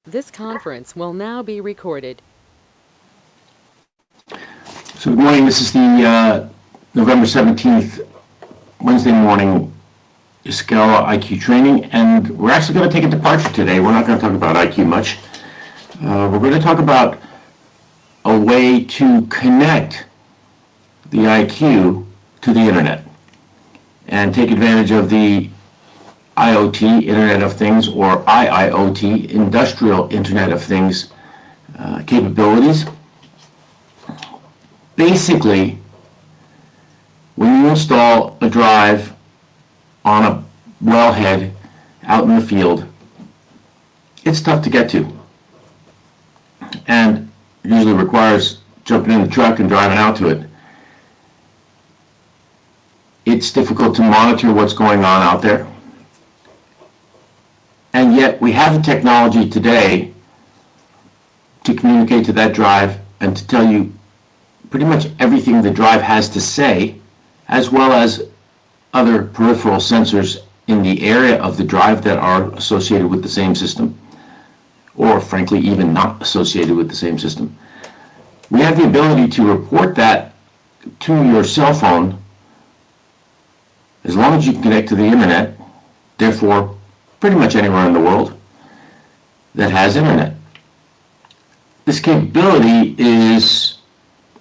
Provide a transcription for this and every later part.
This conference will now be recorded. So good morning, this is the November 17th, Wednesday morning Yaskawa IQ training, and we're actually going to take a departure today. We're not going to talk about IQ much. We're going to talk about a way to connect the IQ to the internet and take advantage of the IoT, Internet of Things, or IIoT, Industrial Internet of Things capabilities. Basically, when you install a drive on a wellhead out in the field, it's tough to get to, and usually requires jumping in the truck and driving out to it. It's difficult to monitor what's going on out there, and yet we have the technology today to communicate to that drive and to tell you pretty much everything the drive has to say, as well as other peripheral sensors in the area of the drive that are associated with the same system, or frankly even not associated with the same system. We have the ability to report that to your cell phone as long as you can connect to the internet, therefore pretty much anywhere in the world that has internet. This capability is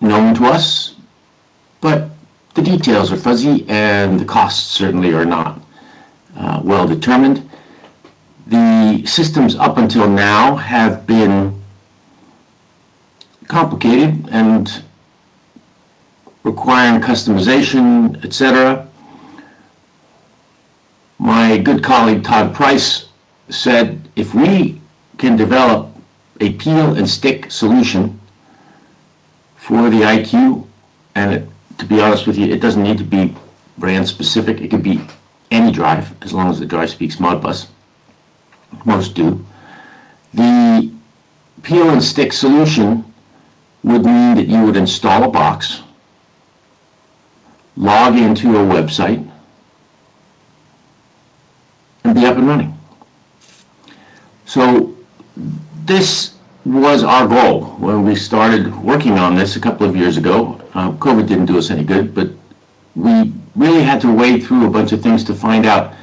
known to us, but the details are fuzzy and the costs certainly are not well determined. The systems up until now have been complicated and requiring customization, etc. My good colleague Todd Price said if we can develop a peel and stick solution for the IQ, and to be honest with you, it doesn't need to be brand specific. It could be any drive as long as the drive speaks Modbus. Most do. The peel and stick solution would mean that you would install a box, log into a website, and be up and running. So this was our goal when we started working on this a couple of years ago. COVID didn't do us any good, but we really had to wade through a bunch of things to find out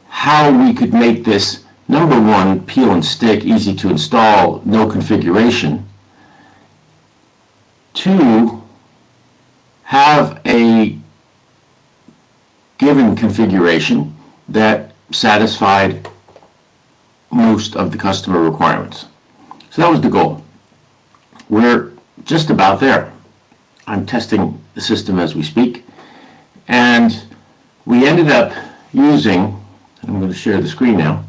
how we could make this, number one, peel and stick, easy to install, no configuration. Two, have a given configuration that satisfied most of the customer requirements. So that was the goal. We're just about there. I'm testing the system as we speak, and we ended up using, I'm going to share the screen now,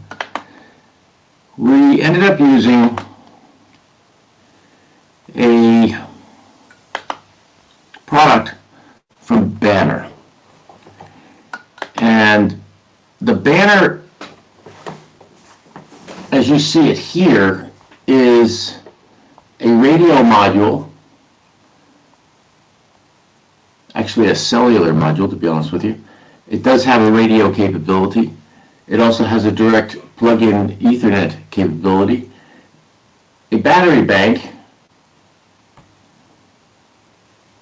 we ended up using a product from Banner. And the Banner, as you see it here, is a radio module, actually a cellular module to be honest with you. It does have a radio capability. It also has a direct plug-in Ethernet capability, a battery bank,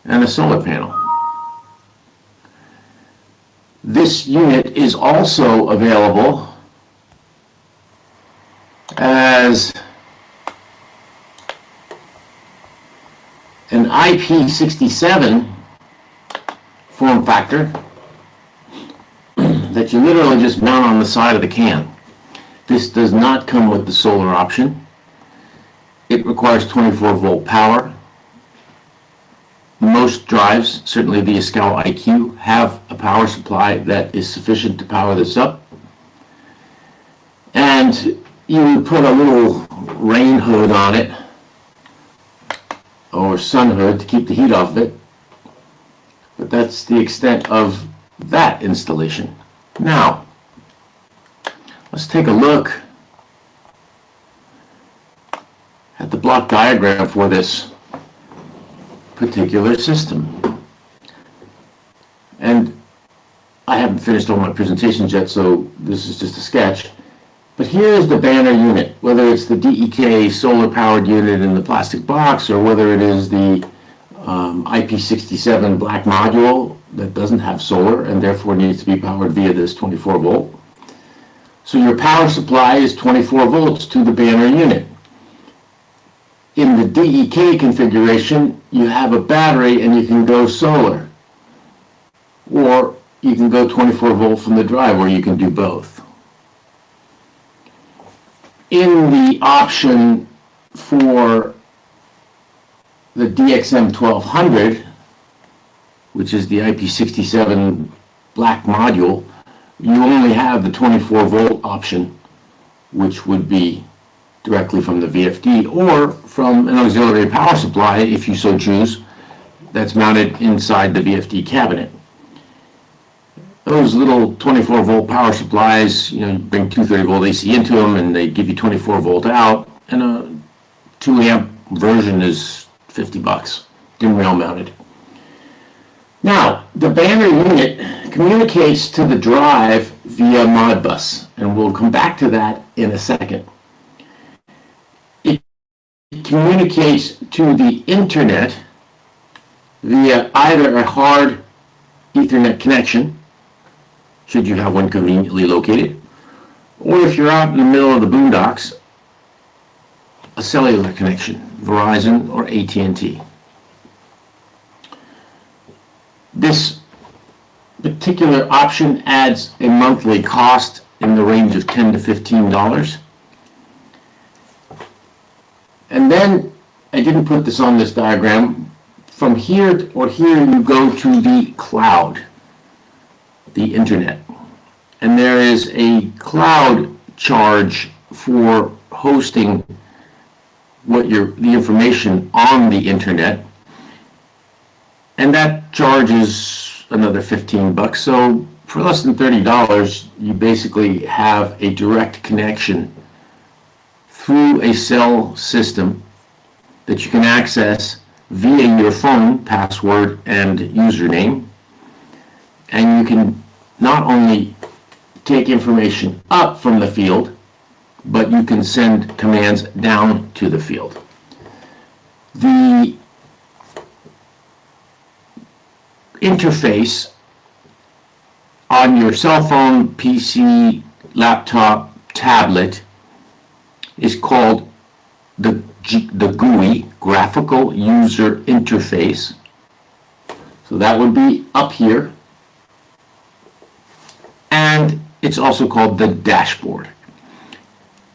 and a solar panel. This unit is also available as an IP67 form factor that you literally just mount on the side of the can. This does not come with the solar option. It requires 24-volt power. Most drives, certainly the Yaskawa IQ, have a power supply that is sufficient to power this up. And you would put a little rain hood on it, or sun hood, to keep the heat off of it. But that's the extent of that installation. Now, let's take a look at the block diagram for this particular system. And I haven't finished all my presentations yet, so this is just a sketch. But here is the banner unit, whether it's the DEK solar-powered unit in the plastic box or whether it is the IP67 black module that doesn't have solar and therefore needs to be powered via this 24 volt. So your power supply is 24 volts to the banner unit. In the DEK configuration, you have a battery and you can go solar. Or you can go 24 volt from the drive, or you can do both. In the option for the DXM 1200, which is the IP67 black module, you only have the 24 volt option, which would be directly from the VFD or from an auxiliary power supply, if you so choose, that's mounted inside the VFD cabinet. Those little 24 volt power supplies, you bring 230 volt AC into them and they give you 24 volt out, and a 2 amp version is $50, dim rail mounted. Now, the banner unit communicates to the drive via Modbus, and we'll come back to that in a second. It communicates to the internet via either a hard Ethernet connection, should you have one conveniently located, or if you're out in the middle of the boondocks, a cellular connection, Verizon or AT&T. This particular option adds a monthly cost in the range of $10 to $15. And then, I didn't put this on this diagram, from here or here you go to the cloud, the internet. And there is a cloud charge for hosting the information on the internet, and that charge is another $15. So for less than $30, you basically have a direct connection through a cell system that you can access via your phone, password, and username. And you can not only take information up from the field, but you can send commands down to the field. The interface on your cell phone, PC, laptop, tablet is called the GUI, Graphical User Interface. So that would be up here. And it's also called the dashboard.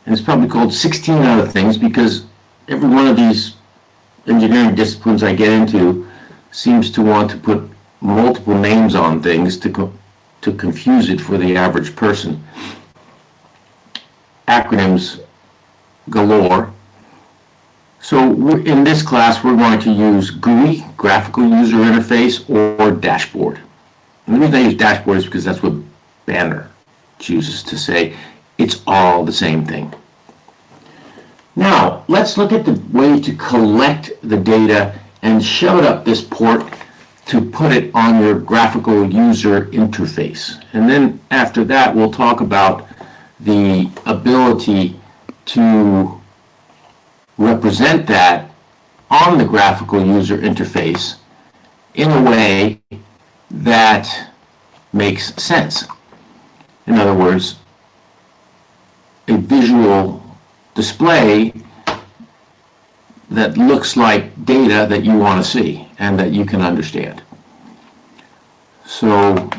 And it's probably called 16 other things because every one of these engineering disciplines I get into seems to want to put multiple names on things to confuse it for the average person. Acronyms galore. So in this class we're going to use GUI, Graphical User Interface, or Dashboard. And the reason I use Dashboard is because that's what Banner chooses to say. It's all the same thing. Now, let's look at the way to collect the data and shove it up this port to put it on your graphical user interface. And then after that, we'll talk about the ability to represent that on the graphical user interface in a way that makes sense. In other words, a visual display that looks like data that you want to see and that you can understand. So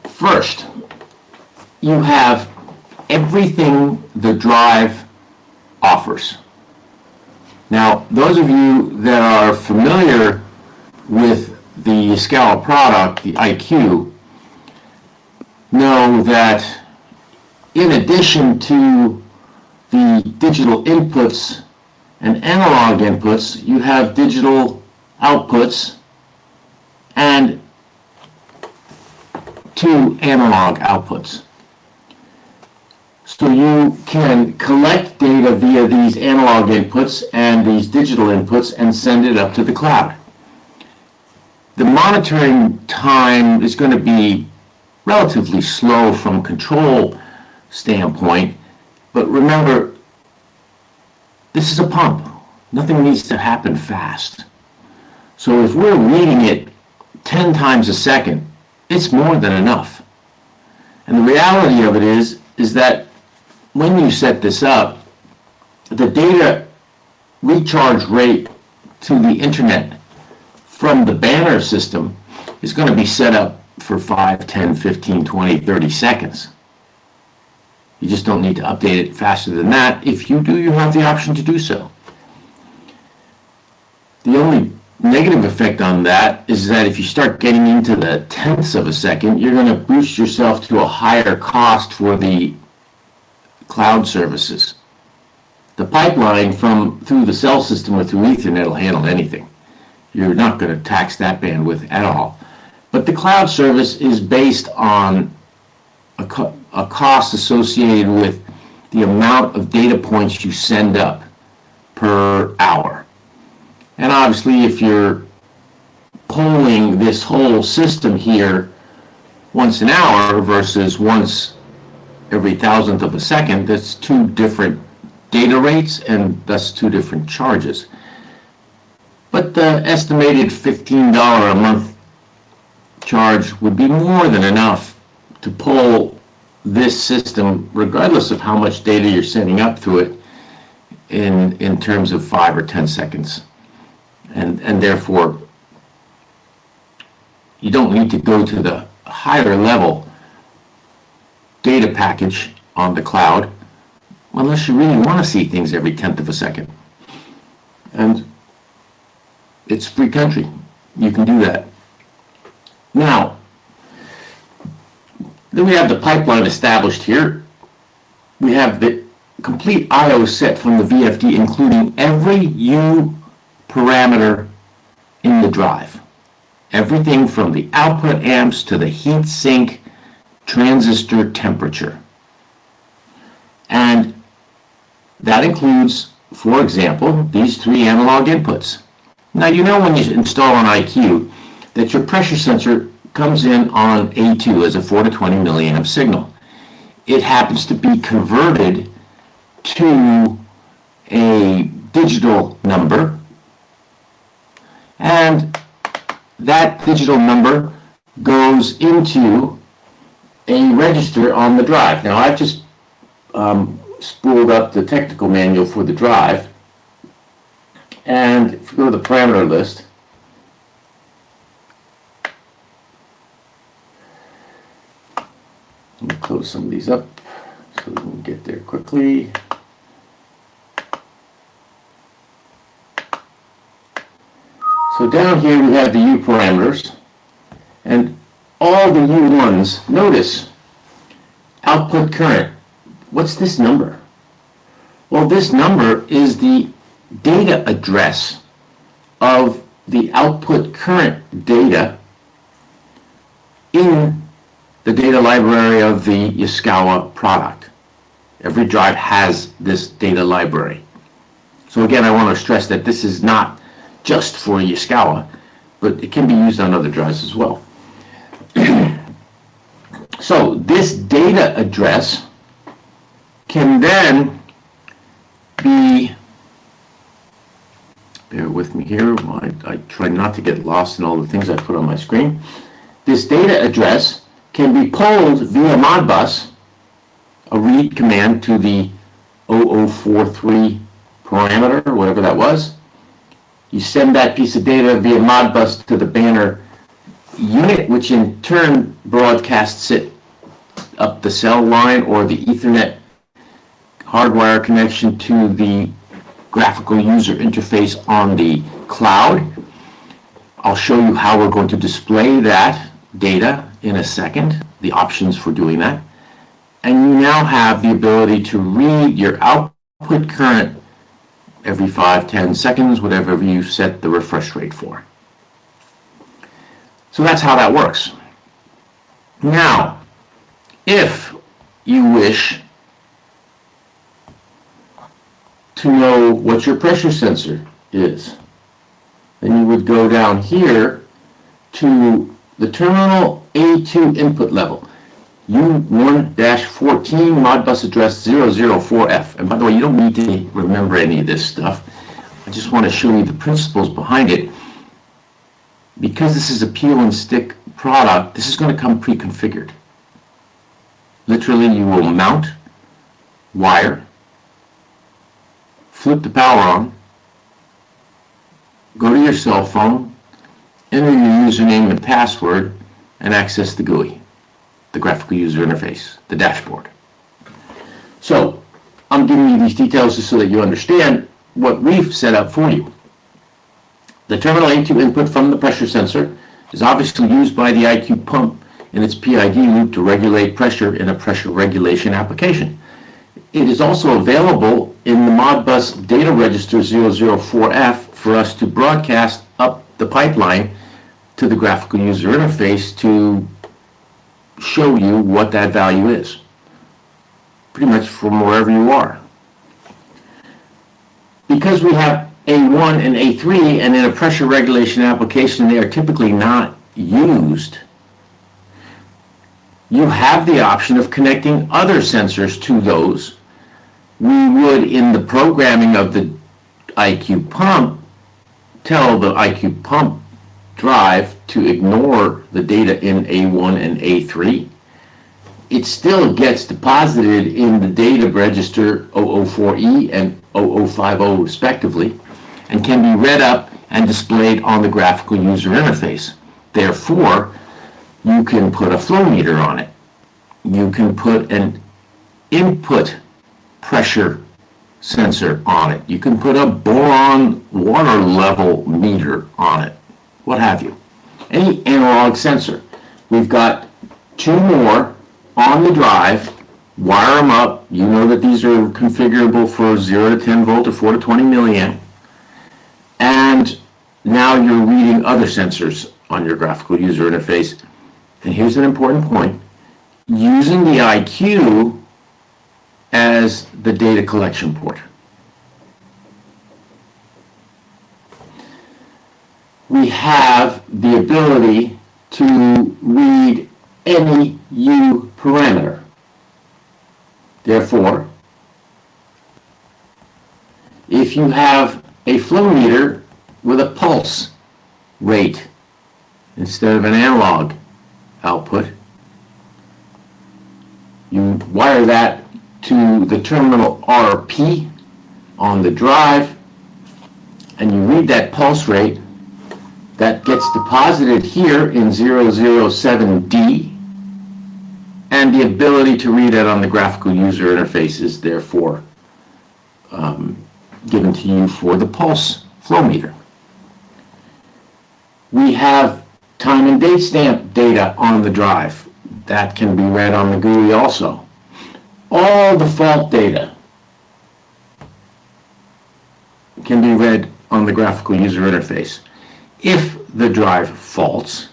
first, you have everything the drive offers. Now, those of you that are familiar with the Yaskawa product, the IQ, know that in addition to the digital inputs and analog inputs, you have digital outputs and 2 analog outputs. So you can collect data via these analog inputs and these digital inputs and send it up to the cloud. The monitoring time is going to be relatively slow from control standpoint. But remember, this is a pump. Nothing needs to happen fast. So if we're reading it 10 times a second, it's more than enough. And the reality of it is that when you set this up, the data recharge rate to the internet from the banner system is going to be set up for 5, 10, 15, 20, 30 seconds. You just don't need to update it faster than that. If you do, you have the option to do so. The only negative effect on that is that if you start getting into the tenths of a second, you're going to boost yourself to a higher cost for the cloud services. The pipeline through the cell system or through Ethernet will handle anything. You're not going to tax that bandwidth at all. But the cloud service is based on a cost associated with the amount of data points you send up per hour. And obviously, if you're polling this whole system here once an hour versus once every thousandth of a second, that's two different data rates and thus two different charges. But the estimated $15 a month charge would be more than enough to pull this system, regardless of how much data you're sending up through it, in terms of 5 or 10 seconds. And therefore, you don't need to go to the higher level data package on the cloud unless you really want to see things every tenth of a second. And it's free country. You can do that. Now, then we have the pipeline established here. We have the complete I/O set from the VFD, including every U parameter in the drive. Everything from the output amps to the heat sink transistor temperature. And that includes, for example, these 3 analog inputs. Now, you know when you install an IQ that your pressure sensor comes in on A2 as a 4 to 20 milliamp signal. It happens to be converted to a digital number, and that digital number goes into a register on the drive. Now, I've just spooled up the technical manual for the drive, and if you go to the parameter list, let me close some of these up so we can get there quickly. So down here we have the U parameters, and all the U1s, notice, output current. What's this number? Well, this number is the data address of the output current data in the data library of the Yaskawa product. Every drive has this data library. So again, I want to stress that this is not just for Yaskawa, but it can be used on other drives as well. So this data address can then be, bear with me here, I try not to get lost in all the things I put on my screen. This data address can be pulled via Modbus, a read command to the 0043 parameter, or whatever that was. You send that piece of data via Modbus to the banner unit, which in turn broadcasts it up the cell line or the Ethernet hardwire connection to the graphical user interface on the cloud. I'll show you how we're going to display that data in a second, the options for doing that. And you now have the ability to read your output current every 5, 10 seconds, whatever you set the refresh rate for. So that's how that works. Now, if you wish to know what your pressure sensor is, then you would go down here to the terminal A2 input level. U1-14 Modbus address 004F. And by the way, you don't need to remember any of this stuff. I just want to show you the principles behind it. Because this is a peel and stick product, this is going to come pre-configured. Literally, you will mount, wire, flip the power on, go to your cell phone, enter your username and password, and access the GUI, the graphical user interface, the dashboard. So, I'm giving you these details just so that you understand what we've set up for you. The terminal A2 input from the pressure sensor is obviously used by the IQ pump in its PID loop to regulate pressure in a pressure regulation application. It is also available in the Modbus data register 004F for us to broadcast up the pipeline to the graphical user interface to show you what that value is, pretty much from wherever you are. Because we have A1 and A3, and in a pressure regulation application they are typically not used, you have the option of connecting other sensors to those. We would, in the programming of the IQ pump, tell the IQ pump drive to ignore the data in A1 and A3. It still gets deposited in the data register 004E and 0050 respectively, and can be read up and displayed on the graphical user interface. Therefore, you can put a flow meter on it. You can put an input pressure sensor on it. You can put a boron water level meter on it, what have you. Any analog sensor. We've got two more on the drive. Wire them up. You know that these are configurable for 0 to 10 volt or 4 to 20 milliamp. And now you're reading other sensors on your graphical user interface. And here's an important point. Using the IQ as the data collection port. We have the ability to read any U parameter. Therefore, if you have a flow meter with a pulse rate instead of an analog output, you wire that to the terminal RP on the drive, and you read that pulse rate. That gets deposited here in 007D, and the ability to read it on the graphical user interface is therefore given to you for the pulse flow meter. We have time and date stamp data on the drive. That can be read on the GUI also. All the fault data can be read on the graphical user interface. If the drive faults,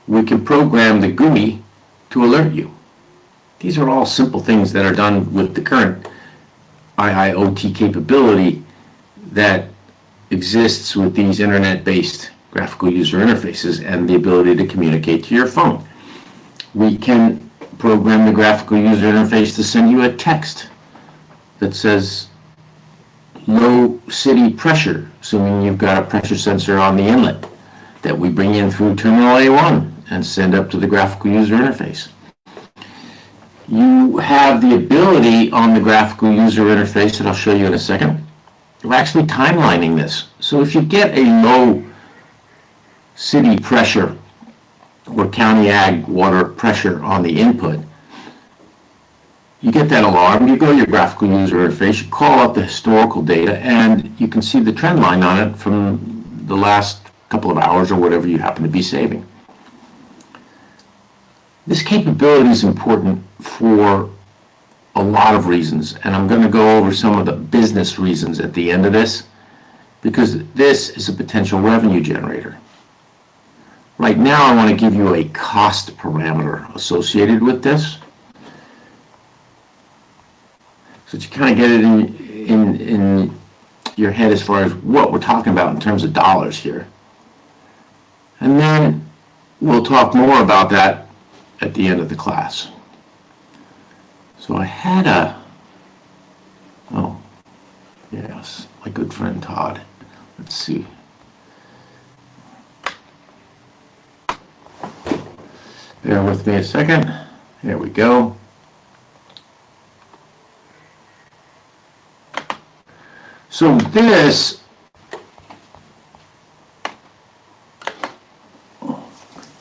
we can program the GUI to alert you. These are all simple things that are done with the current IIoT capability that exists with these internet-based graphical user interfaces and the ability to communicate to your phone. We can program the graphical user interface to send you a text that says low city pressure, assuming you've got a pressure sensor on the inlet that we bring in through terminal A1 and send up to the graphical user interface. You have the ability on the graphical user interface that I'll show you in a second. We're actually timelining this. So if you get a low city pressure or county ag water pressure on the input, you get that alarm, you go to your graphical user interface, you call up the historical data, and you can see the trend line on it from the last couple of hours or whatever you happen to be saving. This capability is important for a lot of reasons, and I'm going to go over some of the business reasons at the end of this, because this is a potential revenue generator. Right now, I want to give you a cost parameter associated with this, so that you kind of get it in your head as far as what we're talking about in terms of dollars here. And then we'll talk more about that at the end of the class. So I had oh, yes, my good friend Todd. Let's see. Bear with me a second. There we go. So this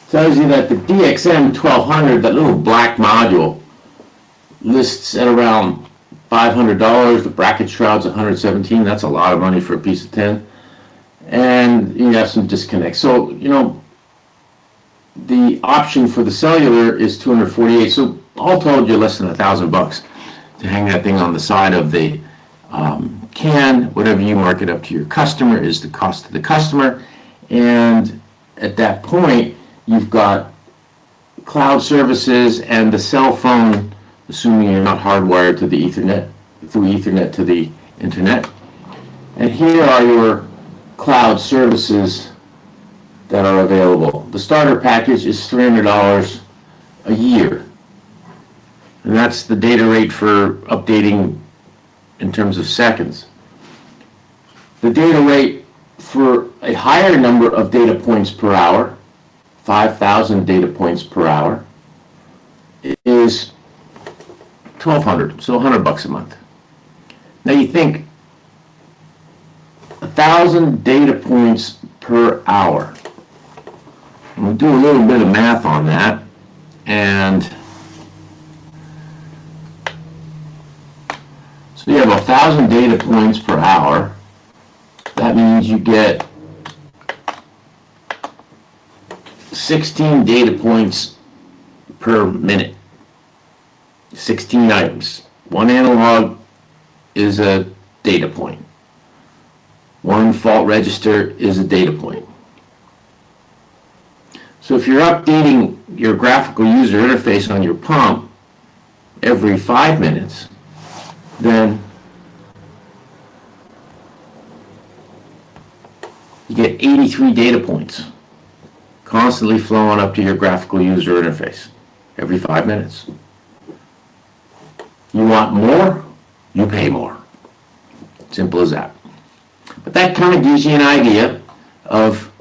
tells you that the DXM 1200, that little black module, lists at around $500. The bracket shroud's $117. That's a lot of money for a piece of tin. And you have some disconnects. So, you know, the option for the cellular is $248. So all told, you're less than $1,000 to hang that thing on the side of the can. Whatever you mark it up to your customer is the cost to the customer. And at that point, you've got cloud services and the cell phone, assuming you're not hardwired to the Ethernet, through Ethernet to the internet. And here are your cloud services that are available. The starter package is $300 a year. And that's the data rate for updating in terms of seconds. The data rate for a higher number of data points per hour, 5,000 data points per hour, is $1,200, so $100 a month. Now you think 1,000 data points per hour. We'll do a little bit of math on that, and so you have 1,000 data points per hour. That means you get 16 data points per minute. 16 items. One analog is a data point. One fault register is a data point. So if you're updating your graphical user interface on your pump every 5 minutes, then you get 83 data points constantly flowing up to your graphical user interface every 5 minutes. You want more, you pay more. Simple as that. But that kind of gives you an idea of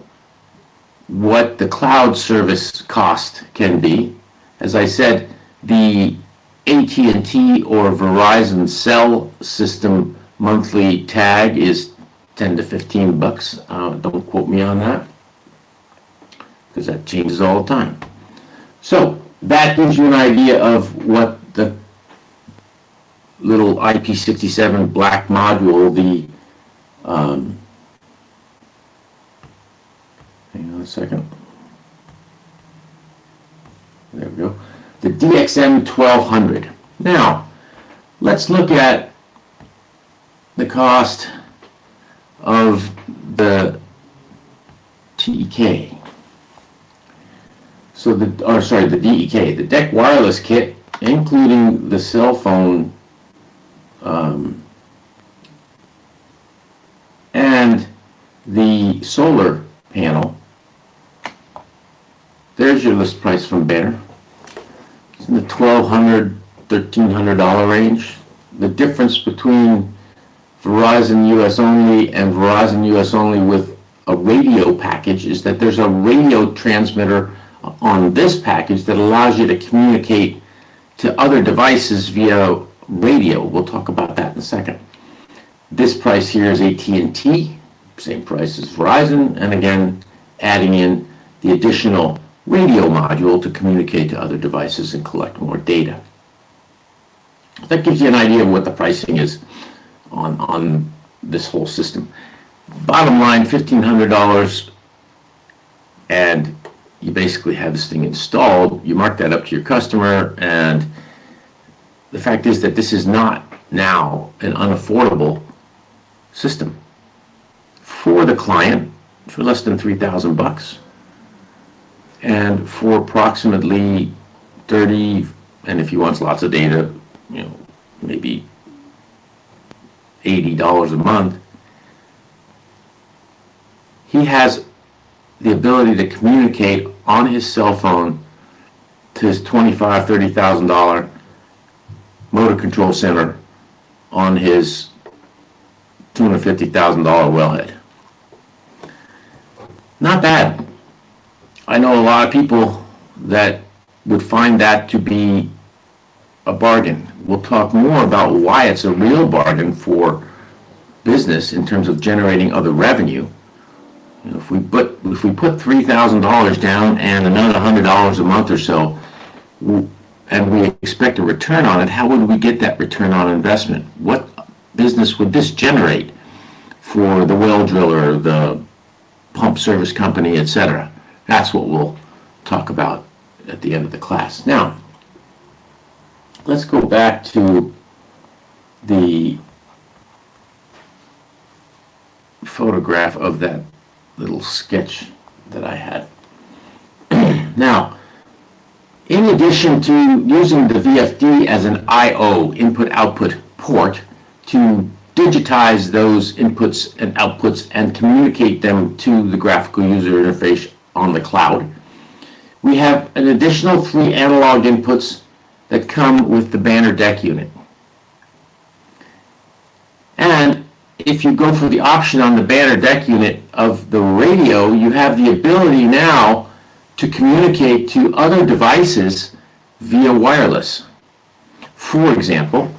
what the cloud service cost can be. As I said, the AT&T or Verizon cell system monthly tag is $10 to $15. Don't quote me on that, because that changes all the time. So that gives you an idea of what the little IP67 black module, the hang on a second. There we go. The DXM 1200. Now, let's look at the cost of the TEK. So the DEK, the DEC wireless kit, including the cell phone and the solar panel. There's your list price from Banner. It's in the $1,200, $1,300 range. The difference between Verizon US only and Verizon US only with a radio package is that there's a radio transmitter on this package that allows you to communicate to other devices via radio. We'll talk about that in a second. This price here is AT&T, same price as Verizon, and again, adding in the additional radio module to communicate to other devices and collect more data. That gives you an idea of what the pricing is on this whole system. Bottom line, $1,500, and you basically have this thing installed. You mark that up to your customer, and the fact is that this is not now an unaffordable system for the client for less than $3,000, and for approximately 30, and if he wants lots of data, you know, maybe $80 a month, he has the ability to communicate on his cell phone his $25,000, $30,000 motor control center on his $250,000 wellhead. Not bad. I know a lot of people that would find that to be a bargain. We'll talk more about why it's a real bargain for business in terms of generating other revenue. You know, if we put $3,000 down and another $100 a month or so, and we expect a return on it, how would we get that return on investment? What business would this generate for the well driller, the pump service company, etc.? That's what we'll talk about at the end of the class. Now, let's go back to the photograph of that little sketch that I had. Now, in addition to using the VFD as an I/O, input-output port, to digitize those inputs and outputs and communicate them to the graphical user interface on the cloud, we have an additional 3 analog inputs that come with the banner deck unit. And if you go for the option on the banner deck unit of the radio, you have the ability now to communicate to other devices via wireless. For example,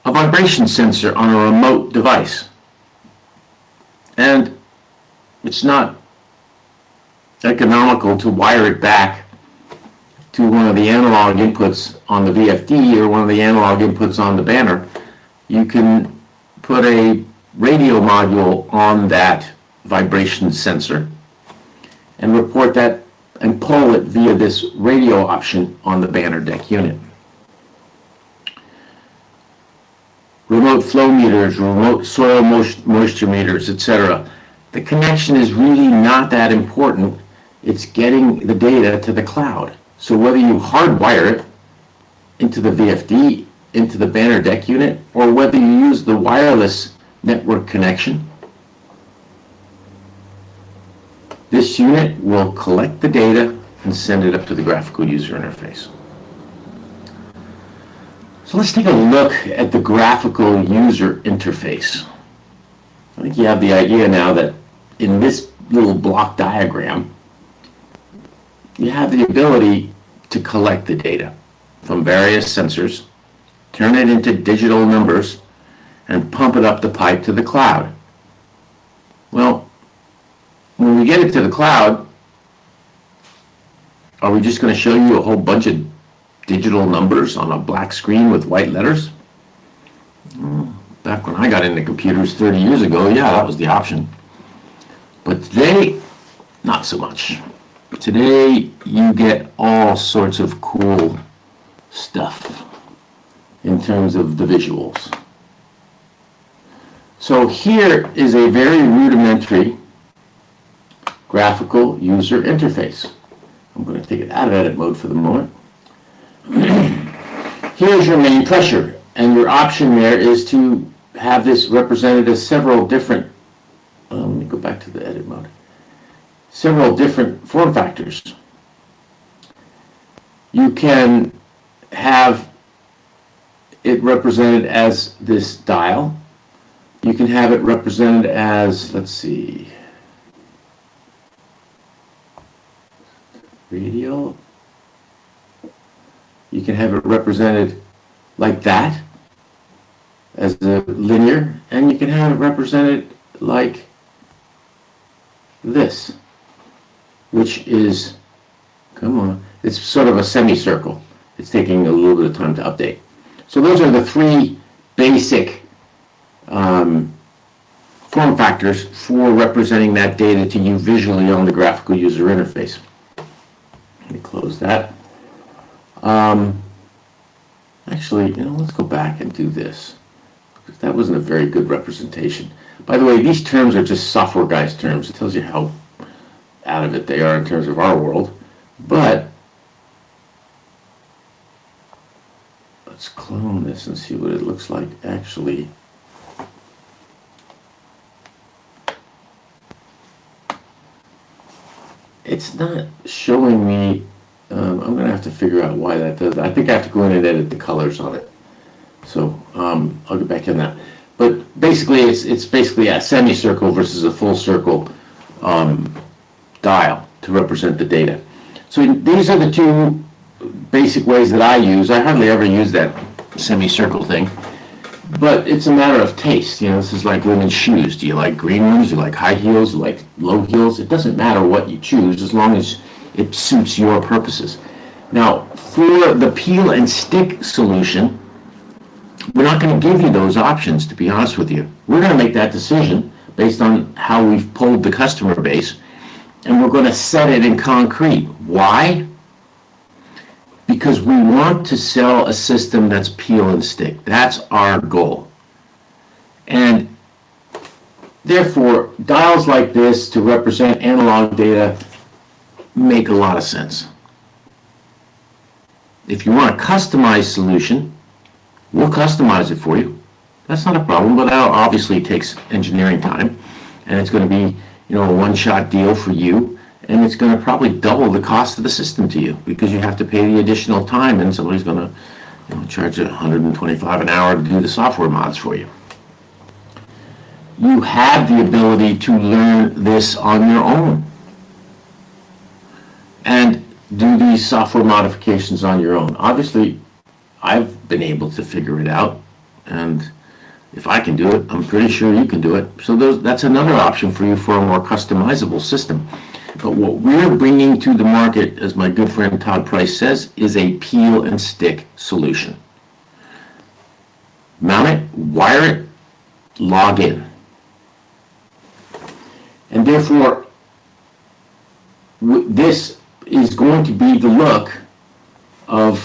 a vibration sensor on a remote device. And it's not economical to wire it back to one of the analog inputs on the VFD or one of the analog inputs on the banner. You can put a radio module on that vibration sensor and report that and pull it via this radio option on the banner deck unit. Remote flow meters, remote soil moisture meters, etc. The connection is really not that important. It's getting the data to the cloud. So whether you hardwire it into the VFD, into the banner deck unit, or whether you use the wireless network connection, this unit will collect the data and send it up to the graphical user interface. So let's take a look at the graphical user interface. I think you have the idea now that in this little block diagram, you have the ability to collect the data from various sensors, turn it into digital numbers, and pump it up the pipe to the cloud. Well, when we get it to the cloud, are we just going to show you a whole bunch of digital numbers on a black screen with white letters? Back when I got into computers 30 years ago, yeah, that was the option. But today, not so much. Today, you get all sorts of cool stuff in terms of the visuals. So here is a very rudimentary graphical user interface. I'm going to take it out of edit mode for the moment. Here's your main pressure, and your option there is to have this represented as several different, let me go back to the edit mode, several different form factors. You can have it represented as this dial. You can have it represented as, let's see, radio. You can have it represented like that, as a linear, and you can have it represented like this, which is, come on, it's sort of a semicircle. It's taking a little bit of time to update. So those are the 3 basic form factors for representing that data to you visually on the graphical user interface. Let me close that. Actually, let's go back and do this, because that wasn't a very good representation. By the way, these terms are just software guys' terms. It tells you how out of it they are in terms of our world. But let's clone this and see what it looks like actually. It's not showing me I'm going to have to figure out why that does that. I think I have to go in and edit the colors on it. So I'll get back in that. But basically, it's basically a semicircle versus a full circle dial to represent the data. So these are the two basic ways that I use. I hardly ever use that semicircle thing, but it's a matter of taste. You know, this is like women's shoes. Do you like green ones? Do you like high heels? Do you like low heels? It doesn't matter what you choose as long as it suits your purposes. Now, for the peel and stick solution, we're not going to give you those options, to be honest with you. We're going to make that decision based on how we've polled the customer base, and we're going to set it in concrete. Why? Because we want to sell a system that's peel and stick. That's our goal. And therefore, dials like this to represent analog data make a lot of sense. If you want a customized solution, we'll customize it for you. That's not a problem, but that obviously takes engineering time, and it's going to be, you know, a one-shot deal for you, and it's going to probably double the cost of the system to you because you have to pay the additional time, and somebody's going to, you know, charge you $125 an hour to do the software mods for you. You have the ability to learn this on your own and do these software modifications on your own. Obviously, I've been able to figure it out, and if I can do it, I'm pretty sure you can do it. So that's another option for you for a more customizable system. But what we're bringing to the market, as my good friend Todd Price says, is a peel and stick solution. Mount it, wire it, log in. And therefore, this is going to be the look of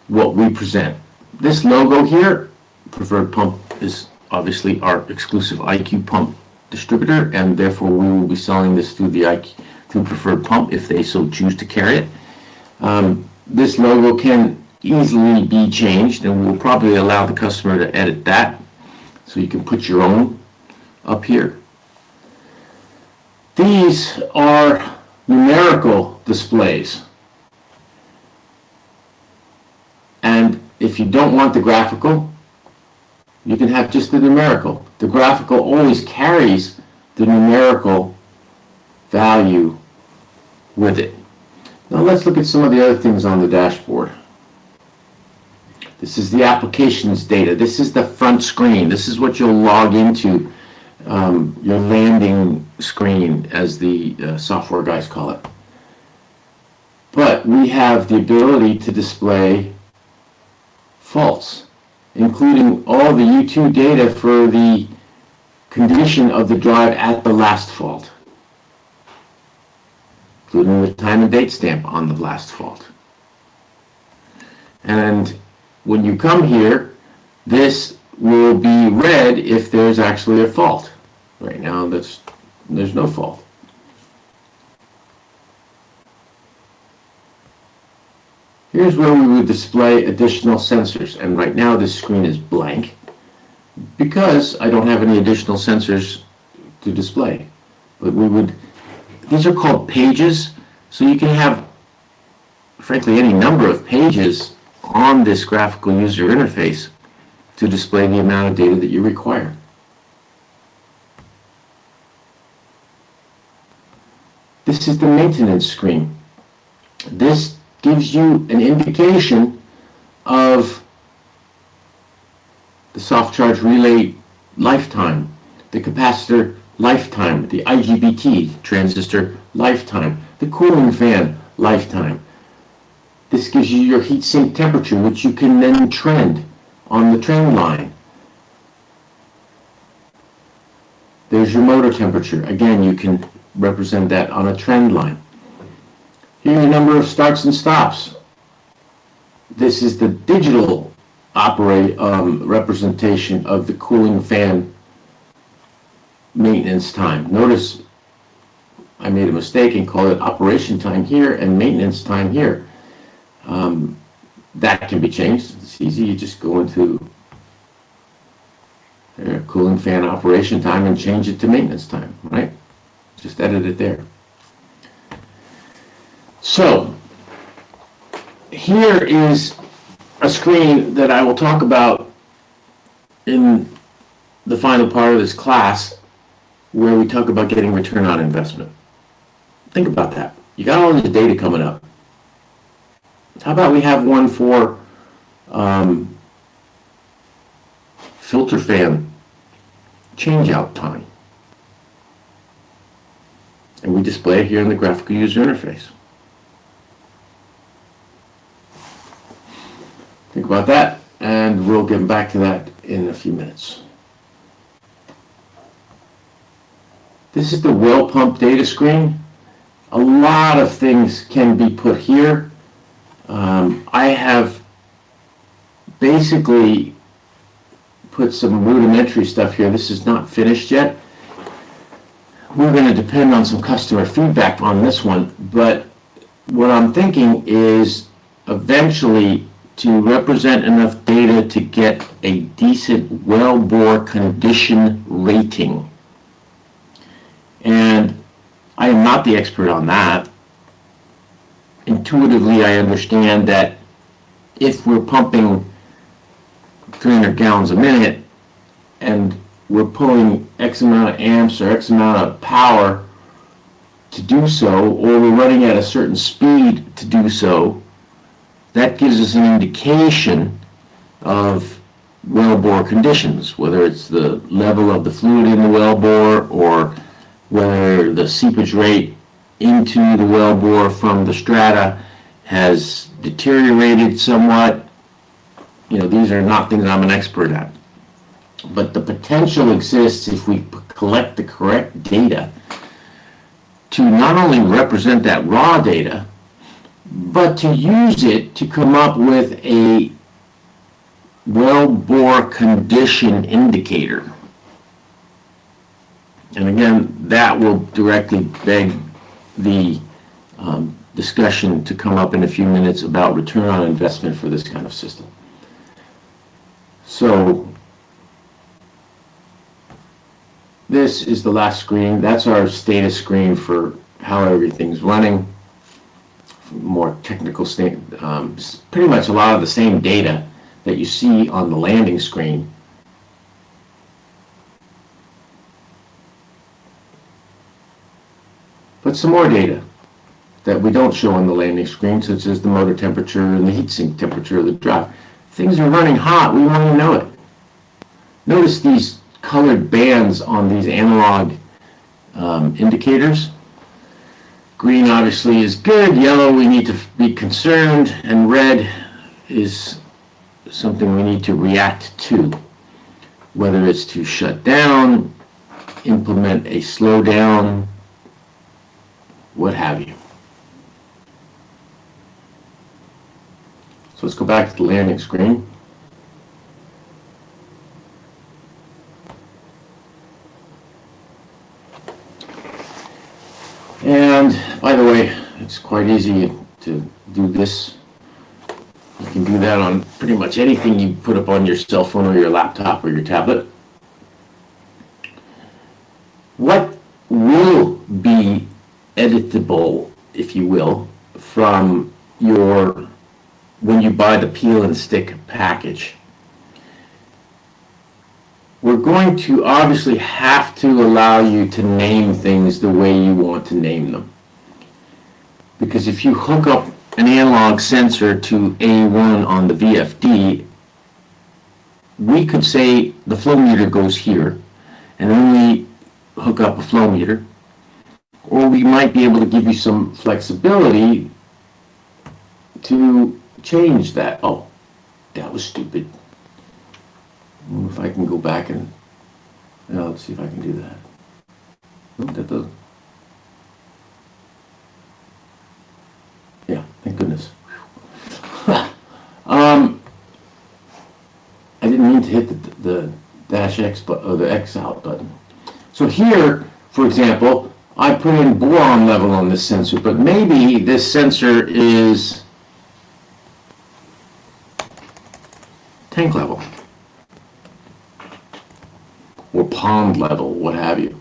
what we present. This logo here, Preferred Pump, is obviously our exclusive IQ pump distributor, and therefore we will be selling this through the IQ, through Preferred Pump if they so choose to carry it. This logo can easily be changed, and we'll probably allow the customer to edit that, so you can put your own up here. These are numerical displays, and if you don't want the graphical, you can have just the numerical. The graphical always carries the numerical value with it. Now let's look at some of the other things on the dashboard. This is the applications data. This is the front screen. This is what you'll log into, your landing screen, as the software guys call it. But we have the ability to display faults, including all the U2 data for the condition of the drive at the last fault, including the time and date stamp on the last fault. And when you come here, this will be red if there's actually a fault. Right now, there's no fault. Here's where we would display additional sensors, and right now this screen is blank because I don't have any additional sensors to display. But these are called pages, so you can have, frankly, any number of pages on this graphical user interface to display the amount of data that you require. This is the maintenance screen. This gives you an indication of the soft charge relay lifetime, the capacitor lifetime, the IGBT transistor lifetime, the cooling fan lifetime. This gives you your heat sink temperature, which you can then trend on the trend line. There's your motor temperature. Again, you can represent that on a trend line. Here are the number of starts and stops. This is the digital representation of the cooling fan maintenance time. Notice I made a mistake and called it operation time here and maintenance time here. That can be changed. It's easy. You just go into cooling fan operation time and change it to maintenance time, right? Just edit it there. So here is a screen that I will talk about in the final part of this class, where we talk about getting return on investment. Think about that. You got all this data coming up. How about we have one for filter fan change-out time? And we display it here in the graphical user interface. Think about that, and we'll get back to that in a few minutes. This is the well pump data screen. A lot of things can be put here. I have basically put some rudimentary stuff here. This is not finished yet. We're going to depend on some customer feedback on this one, but what I'm thinking is eventually to represent enough data to get a decent wellbore condition rating. And I am not the expert on that. Intuitively, I understand that if we're pumping 300 gallons a minute and we're pulling X amount of amps or X amount of power to do so, or we're running at a certain speed to do so, that gives us an indication of wellbore conditions, whether it's the level of the fluid in the wellbore or whether the seepage rate into the wellbore from the strata has deteriorated somewhat. You know, these are not things I'm an expert at. But the potential exists if we collect the correct data to not only represent that raw data, but to use it to come up with a wellbore condition indicator. And again, that will directly beg the discussion to come up in a few minutes about return on investment for this kind of system. So this is the last screen. That's our status screen for how everything's running. More technical state, pretty much a lot of the same data that you see on the landing screen. But some more data that we don't show on the landing screen, such as the motor temperature and the heatsink temperature of the drive. Things are running hot, we want to know it. Notice these colored bands on these analog indicators. Green obviously is good, yellow we need to be concerned, and red is something we need to react to, whether it's to shut down, implement a slowdown, what have you. So let's go back to the landing screen. And by the way, it's quite easy to do this. You can do that on pretty much anything you put up on your cell phone or your laptop or your tablet. What will be editable, if you will, from your, when you buy the peel and stick package? We're going to obviously have to allow you to name things the way you want to name them. Because if you hook up an analog sensor to A1 on the VFD, we could say the flow meter goes here, and then we hook up a flow meter. Or we might be able to give you some flexibility to change that. Oh, that was stupid. I wonder if I can go back and let's see if I can do that. Oh, that doesn't. Yeah, thank goodness. I didn't mean to hit the dash X or the X out button. So here, for example, I put in boron level on this sensor, but maybe this sensor is tank level or pond level, what have you.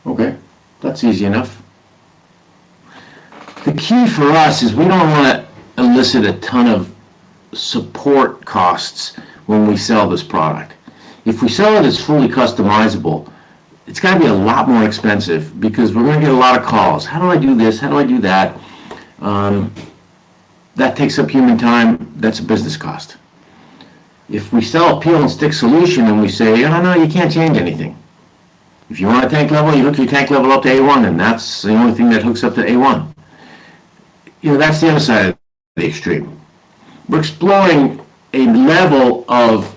Okay, that's easy enough. The key for us is we don't want to elicit a ton of support costs when we sell this product. If we sell it as fully customizable, it's got to be a lot more expensive because we're going to get a lot of calls. How do I do this? How do I do that? That takes up human time. That's a business cost. If we sell a peel and stick solution and we say, oh no, you can't change anything. If you want a tank level, you hook your tank level up to A1, and that's the only thing that hooks up to A1. That's the other side of the extreme. We're exploring a level of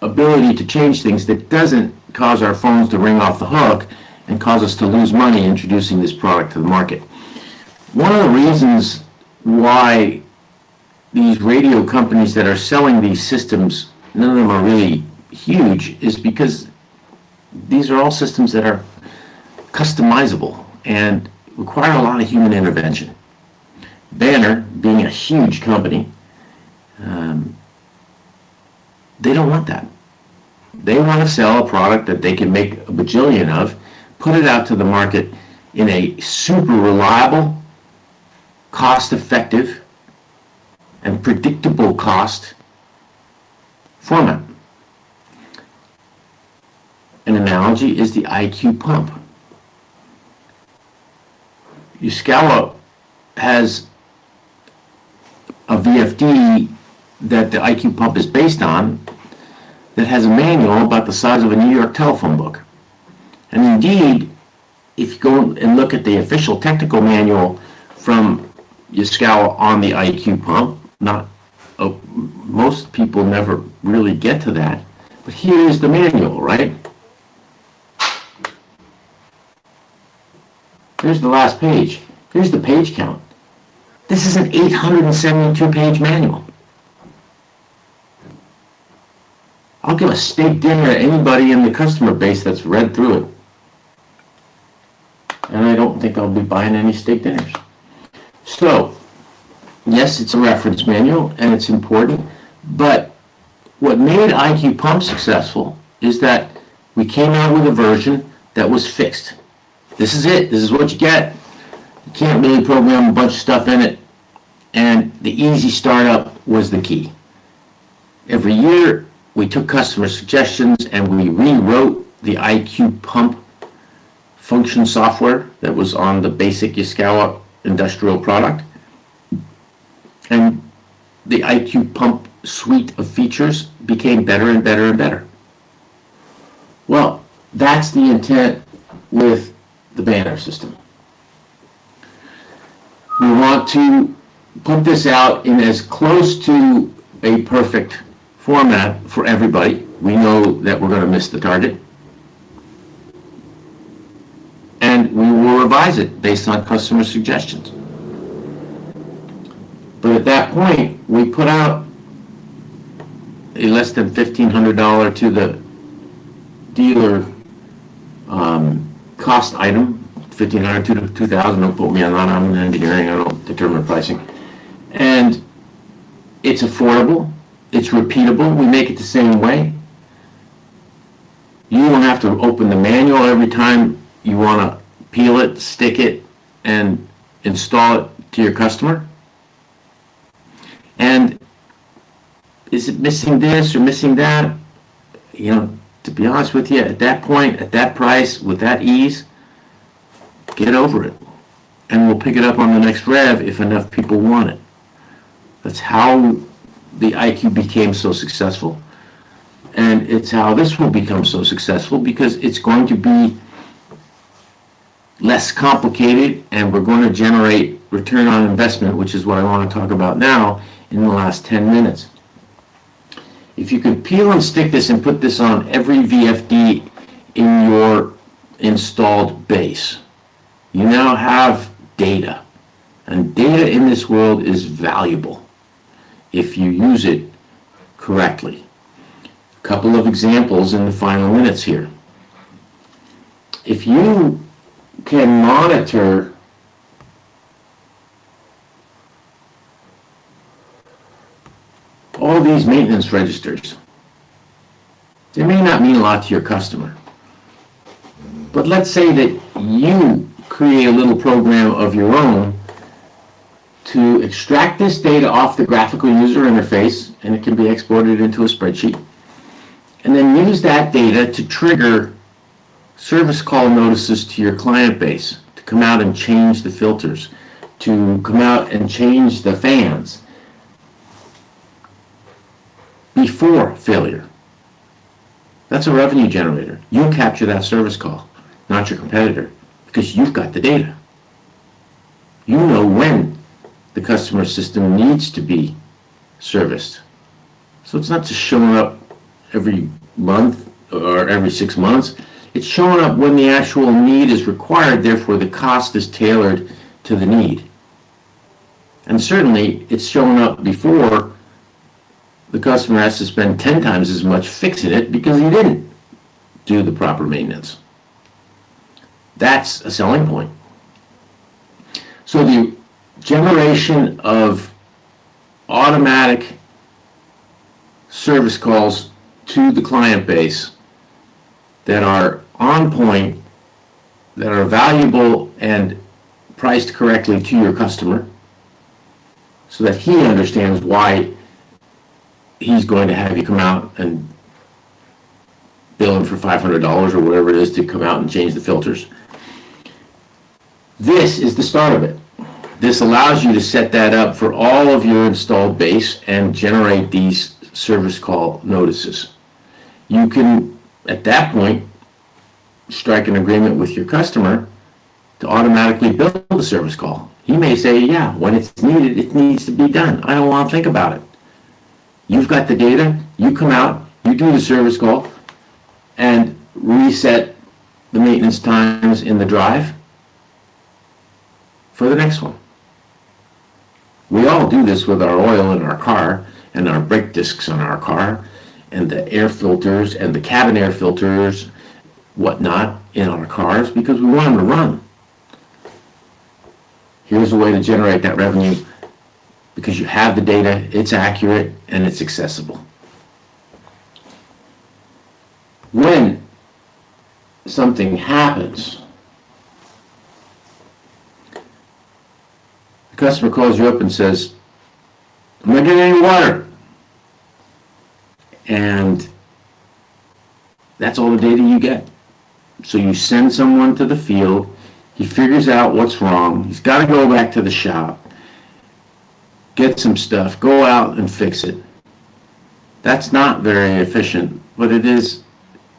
ability to change things that doesn't cause our phones to ring off the hook and cause us to lose money introducing this product to the market. One of the reasons why these radio companies that are selling these systems, none of them are really huge, is because these are all systems that are customizable and require a lot of human intervention. Banner, being a huge company, they don't want that. They want to sell a product that they can make a bajillion of, put it out to the market in a super reliable, cost-effective, and predictable cost format. An analogy is the IQ pump. Yaskawa has a VFD that the IQ pump is based on that has a manual about the size of a New York telephone book. And indeed, if you go and look at the official technical manual from Yaskawa on the IQ pump, most people never really get to that, but here is the manual, right? Here's the last page. Here's the page count. This is an 872-page manual. I'll give a steak dinner to anybody in the customer base that's read through it. And I don't think I'll be buying any steak dinners. So, yes, it's a reference manual and it's important, but what made IQ Pump successful is that we came out with a version that was fixed. This is it. This is what you get. You can't really program a bunch of stuff in it, and the easy startup was the key. Every year, we took customer suggestions and we rewrote the IQ Pump function software that was on the basic Yaskawa industrial product. And the IQ Pump suite of features became better and better and better. Well, that's the intent with the Banner system. We want to put this out in as close to a perfect format for everybody. We know that we're going to miss the target. And we will revise it based on customer suggestions. But at that point, we put out a less than $1,500 to the dealer cost item, $1,500 to $2,000. Don't put me on that. I'm in engineering. I don't determine pricing. And it's affordable. It's repeatable. We make it the same way. You don't have to open the manual every time you want to peel it, stick it, and install it to your customer. And is it missing this or missing that? To be honest with you, at that point, at that price, with that ease, get over it. And we'll pick it up on the next rev if enough people want it. That's how the IQ became so successful. And it's how this will become so successful because it's going to be less complicated and we're going to generate return on investment, which is what I want to talk about now in the last 10 minutes. If you can peel and stick this and put this on every VFD in your installed base, you now have data. And data in this world is valuable if you use it correctly. A couple of examples in the final minutes here. If you can monitor all these maintenance registers, they may not mean a lot to your customer. But let's say that you create a little program of your own to extract this data off the graphical user interface, and it can be exported into a spreadsheet, and then use that data to trigger service call notices to your client base, to come out and change the filters, to come out and change the fans before failure. That's a revenue generator. You capture that service call, not your competitor, because you've got the data. You know when the customer system needs to be serviced. So it's not just showing up every month or every 6 months. It's showing up when the actual need is required, therefore the cost is tailored to the need. And certainly it's showing up before the customer has to spend 10 times as much fixing it because he didn't do the proper maintenance. That's a selling point. So the generation of automatic service calls to the client base that are on point, that are valuable and priced correctly to your customer, so that he understands why he's going to have you come out and bill him for $500 or whatever it is to come out and change the filters. This is the start of it. This allows you to set that up for all of your installed base and generate these service call notices. You can, at that point, strike an agreement with your customer to automatically bill the service call. He may say, yeah, when it's needed, it needs to be done. I don't want to think about it. You've got the data, you come out, you do the service call, and reset the maintenance times in the drive for the next one. We all do this with our oil in our car and our brake discs on our car and the air filters and the cabin air filters, whatnot, in our cars because we want them to run. Here's a way to generate that revenue because you have the data, it's accurate, and it's accessible. When something happens, the customer calls you up and says, I'm not getting any water. And that's all the data you get. So you send someone to the field, he figures out what's wrong, he's got to go back to the shop, get some stuff, go out and fix it. That's not very efficient, but it is,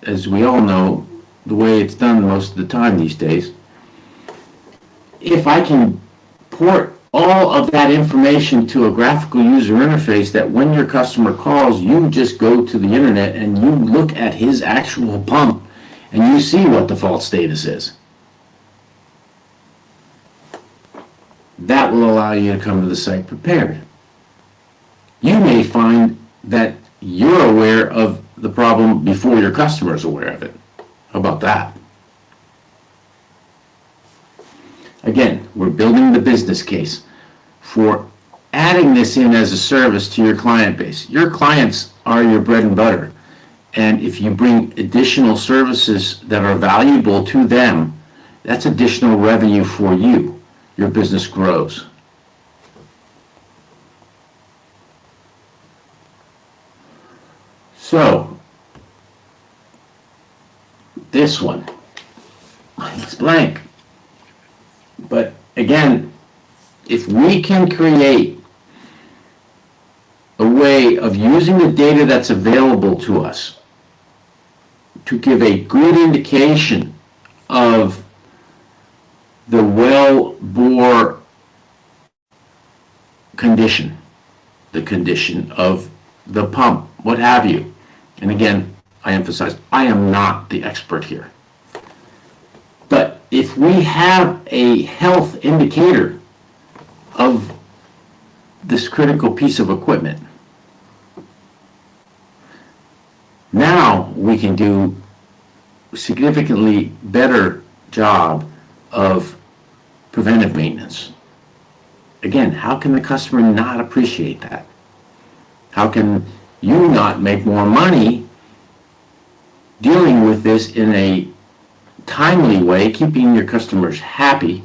as we all know, the way it's done most of the time these days. If I can port all of that information to a graphical user interface that when your customer calls, you just go to the internet and you look at his actual pump and you see what the fault status is. That will allow you to come to the site prepared. You may find that you're aware of the problem before your customer is aware of it. How about that? Again, we're building the business case for adding this in as a service to your client base. Your clients are your bread and butter. And if you bring additional services that are valuable to them, that's additional revenue for you. Your business grows. So, this one, it's blank. But again, if we can create a way of using the data that's available to us to give a good indication of the well bore condition, the condition of the pump, what have you. And again, I emphasize, I am not the expert here. But if we have a health indicator of this critical piece of equipment, now we can do a significantly better job of preventive maintenance. Again, how can the customer not appreciate that? How can you not make more money dealing with this in a timely way, keeping your customers happy,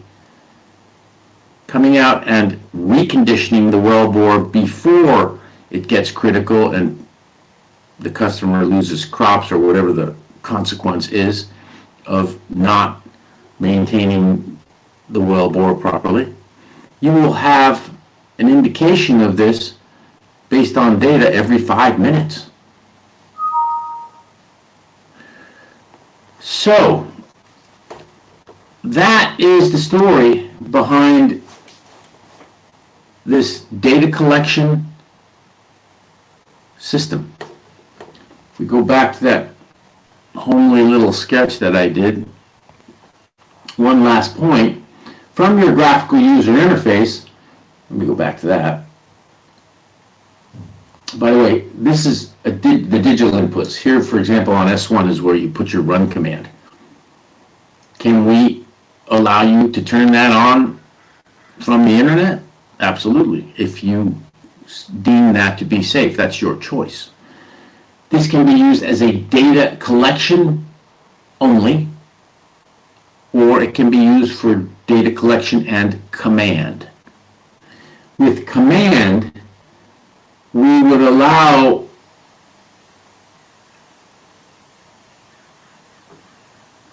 coming out and reconditioning the wellbore before it gets critical and the customer loses crops or whatever the consequence is of not maintaining the wellbore properly. You will have an indication of this based on data every 5 minutes. So that is the story behind this data collection system. If we go back to that homely little sketch that I did, one last point, from your graphical user interface, let me go back to that. By the way, this is the digital inputs. Here, for example, on S1 is where you put your run command. Can we allow you to turn that on from the internet? Absolutely. If you deem that to be safe, that's your choice. This can be used as a data collection only, or it can be used for data collection and command. With command, we would allow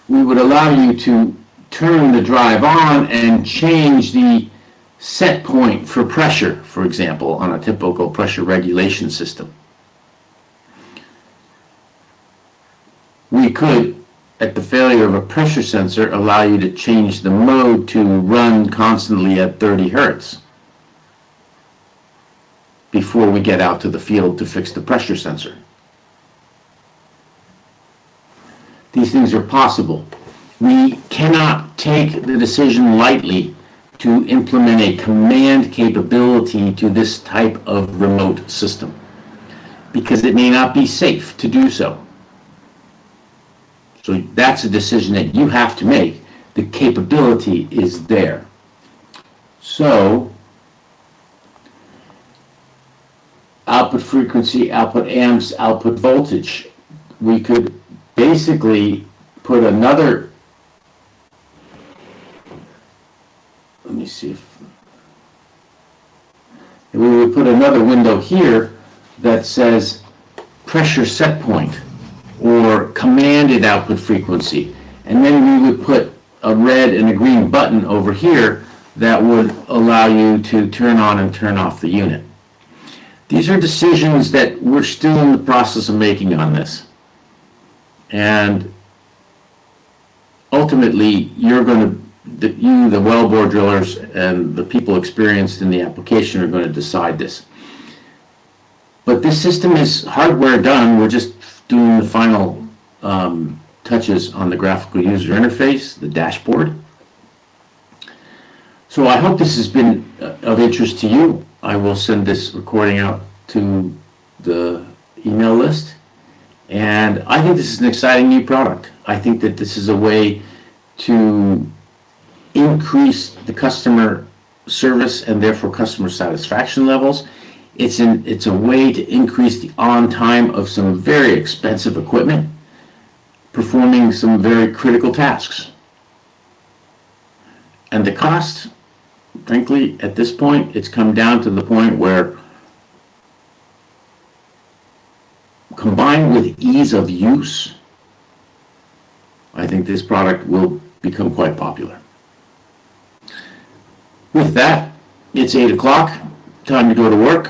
you to turn the drive on and change the set point for pressure, for example, on a typical pressure regulation system. We could, at the failure of a pressure sensor, allow you to change the mode to run constantly at 30 hertz before we get out to the field to fix the pressure sensor. These things are possible. We cannot take the decision lightly to implement a command capability to this type of remote system, because it may not be safe to do so. So that's a decision that you have to make. The capability is there. So output frequency, output amps, output voltage. We could basically put another, let me see if we would put another window here that says pressure set point or commanded output frequency, and then we would put a red and a green button over here that would allow you to turn on and turn off the unit. These are decisions that we're still in the process of making on this, and ultimately you're going to, the wellbore drillers and the people experienced in the application are going to decide this. But this system is hardware done. We're just doing the final touches on the graphical user interface, the dashboard. So I hope this has been of interest to you. I will send this recording out to the email list. And I think this is an exciting new product. I think that this is a way to increase the customer service and therefore customer satisfaction levels. It's a way to increase the on time of some very expensive equipment, performing some very critical tasks. And the cost, frankly, at this point, it's come down to the point where, combined with ease of use, I think this product will become quite popular. With that, it's 8 o'clock, time to go to work,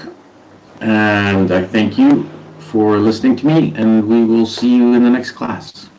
and I thank you for listening to me, and we will see you in the next class.